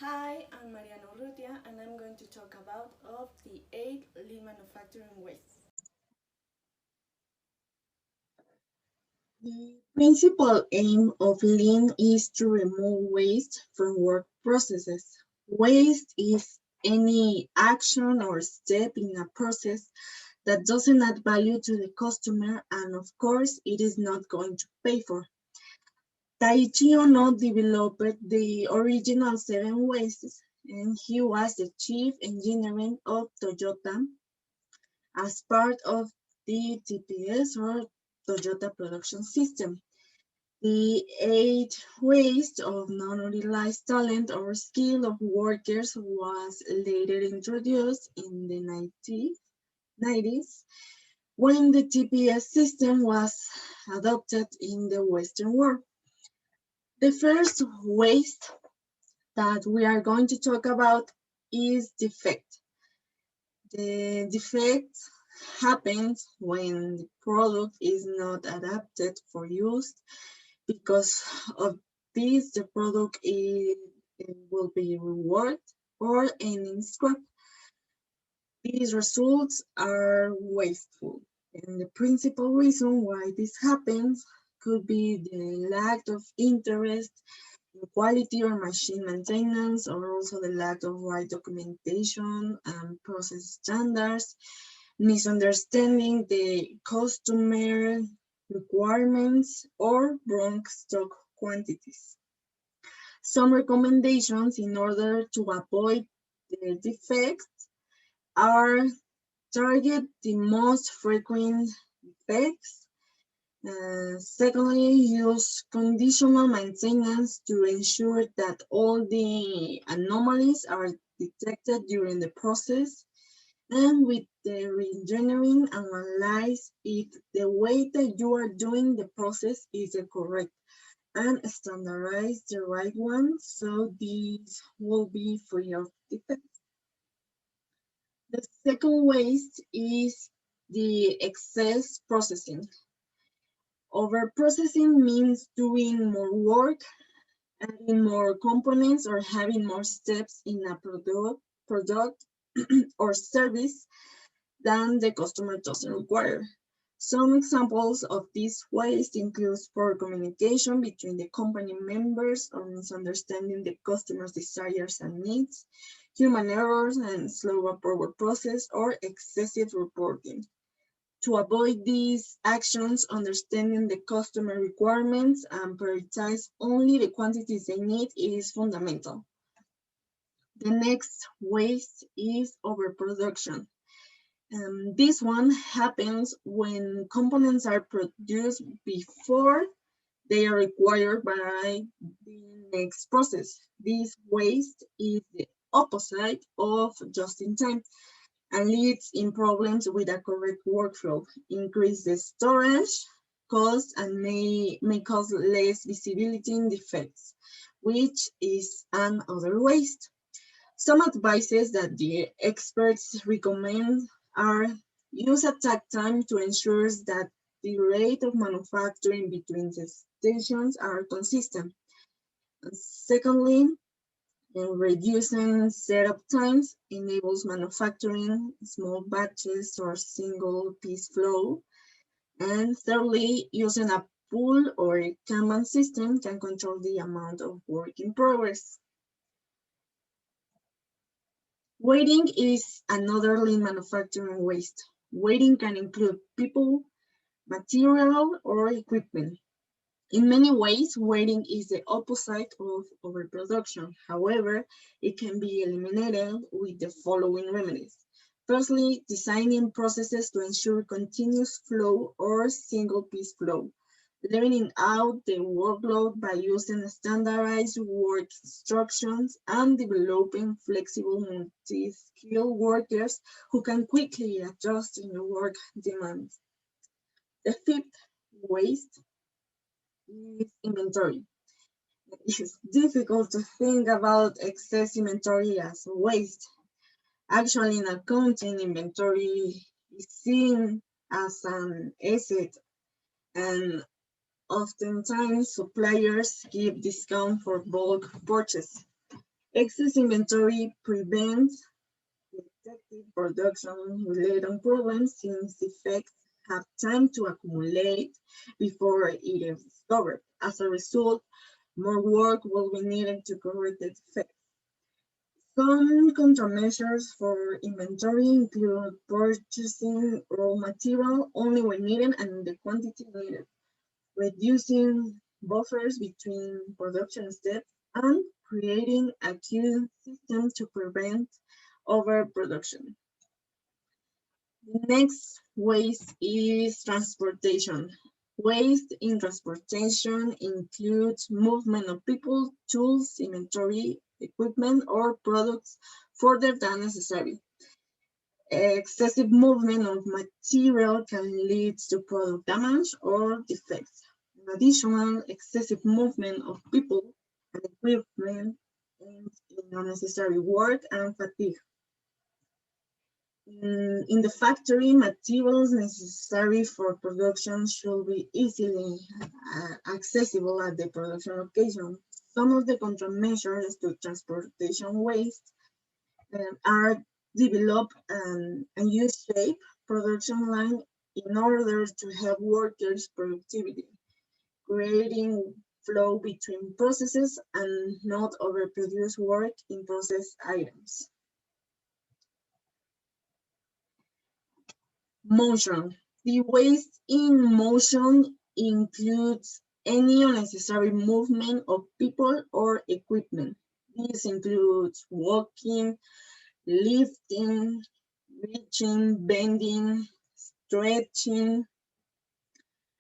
Hi, I'm Mariana Urutia and I'm going to talk about of the 8 lean manufacturing ways. The principal aim of lean is to remove waste from work processes. Waste is any action or step in a process that doesn't add value to the customer and of course it is not going to pay for. Taichi Ono developed the original 7 wastes and he was the chief engineer of Toyota as part of the TPS or Toyota Production System. The 8 waste of non-utilized talent or skill of workers was later introduced in the 1990s when the TPS system was adopted in the Western world. The first waste that we are going to talk about is defect. The defect happens when the product is not adapted for use. Because of this, the product will be rewarded or ending scrap. These results are wasteful. And the principal reason why this happens could be the lack of interest in quality or machine maintenance, or also the lack of right documentation and process standards, misunderstanding the customer requirements, or wrong stock quantities. Some recommendations in order to avoid the defects are target the most frequent defects. Secondly, use conditional maintenance to ensure that all the anomalies are detected during the process. And with the reengineering, analyze if the way that you are doing the process is correct and standardize the right one so these will be free of defects. The second waste is the excess processing. Overprocessing means doing more work, adding more components, or having more steps in a product or service than the customer doesn't require. Some examples of this waste include poor communication between the company members or misunderstanding the customer's desires and needs, human errors and slow approval process, or excessive reporting. To avoid these actions, understanding the customer requirements and prioritize only the quantities they need is fundamental. The next waste is overproduction. This one happens when components are produced before they are required by the next process. This waste is the opposite of just in time and leads in problems with a correct workflow, increase the storage cost and may cause less visibility in defects, which is another waste. Some advices that the experts recommend are use attack time to ensure that the rate of manufacturing between the stations are consistent. And secondly, reducing setup times enables manufacturing small batches or single piece flow. And thirdly, using a pull or a Kanban system can control the amount of work in progress. Waiting is another lean manufacturing waste. Waiting can include people, material, or equipment. In many ways, waiting is the opposite of overproduction. However, it can be eliminated with the following remedies. Firstly, designing processes to ensure continuous flow or single piece flow. Leveling out the workload by using standardized work instructions and developing flexible multi-skilled workers who can quickly adjust to the work demands. The fifth waste is inventory. It's difficult to think about excess inventory as waste. Actually, in accounting, inventory is seen as an asset, and oftentimes suppliers give discount for bulk purchase. Excess inventory prevents effective production-related problems since defects have time to accumulate before it is discovered. As a result, more work will be needed to correct the defect. Some countermeasures for inventory include purchasing raw material only when needed and in the quantity needed, reducing buffers between production steps, and creating a queue system to prevent overproduction. Next waste is transportation. Waste in transportation includes movement of people, tools, inventory, equipment, or products further than necessary. Excessive movement of material can lead to product damage or defects. In addition, excessive movement of people and equipment ends in unnecessary work and fatigue. In the factory, materials necessary for production should be easily accessible at the production location. Some of the countermeasures to transportation waste are develop a U-shaped production line in order to help workers' productivity, creating flow between processes and not overproduce work in process items. Motion. The waste in motion includes any unnecessary movement of people or equipment. This includes walking, lifting, reaching, bending, stretching,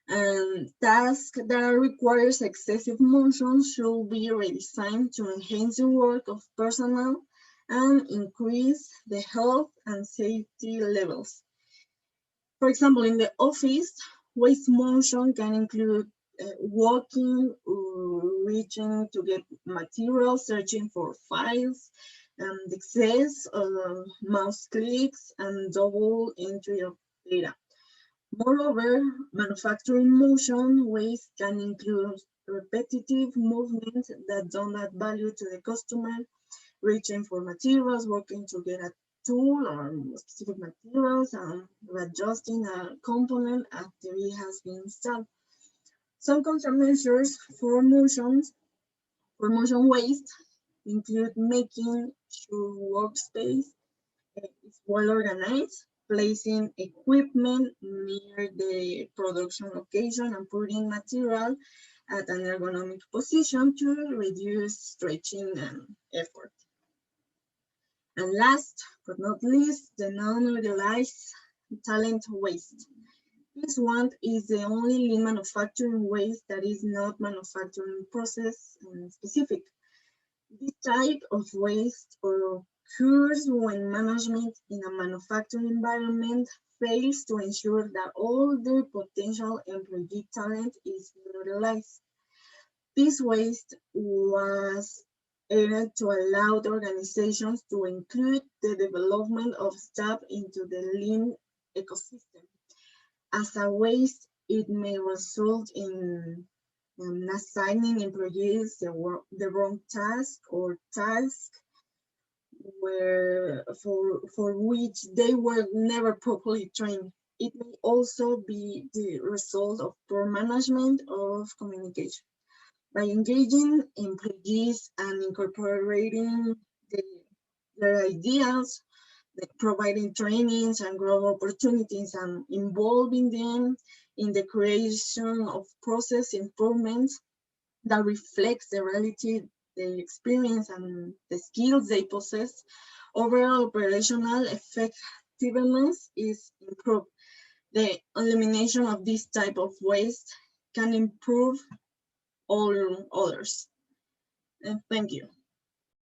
and tasks that requires excessive motion should be redesigned to enhance the work of personnel and increase the health and safety levels. For example, in the office, waste motion can include walking, reaching to get materials, searching for files, and excess mouse clicks, and double entry of data. Moreover, manufacturing motion waste can include repetitive movements that don't add value to the customer, reaching for materials, working to get a tool or specific materials, and adjusting a component after it has been installed. Some countermeasures for motion waste include making sure workspace is well organized, placing equipment near the production location, and putting material at an ergonomic position to reduce stretching and effort. And last but not least, the non-utilized talent waste. This one is the only lean manufacturing waste that is not manufacturing process specific. This type of waste occurs when management in a manufacturing environment fails to ensure that all the potential employee talent is utilized. This waste was added to allow the organizations to include the development of staff into the lean ecosystem. As a waste, it may result in assigning employees the wrong task or task for which they were never properly trained. It may also be the result of poor management of communication. By engaging employees and incorporating their ideas, providing trainings and growth opportunities, and involving them in the creation of process improvements that reflects the reality they experience and the skills they possess, overall operational effectiveness is improved. The elimination of this type of waste can improve all others. And thank you.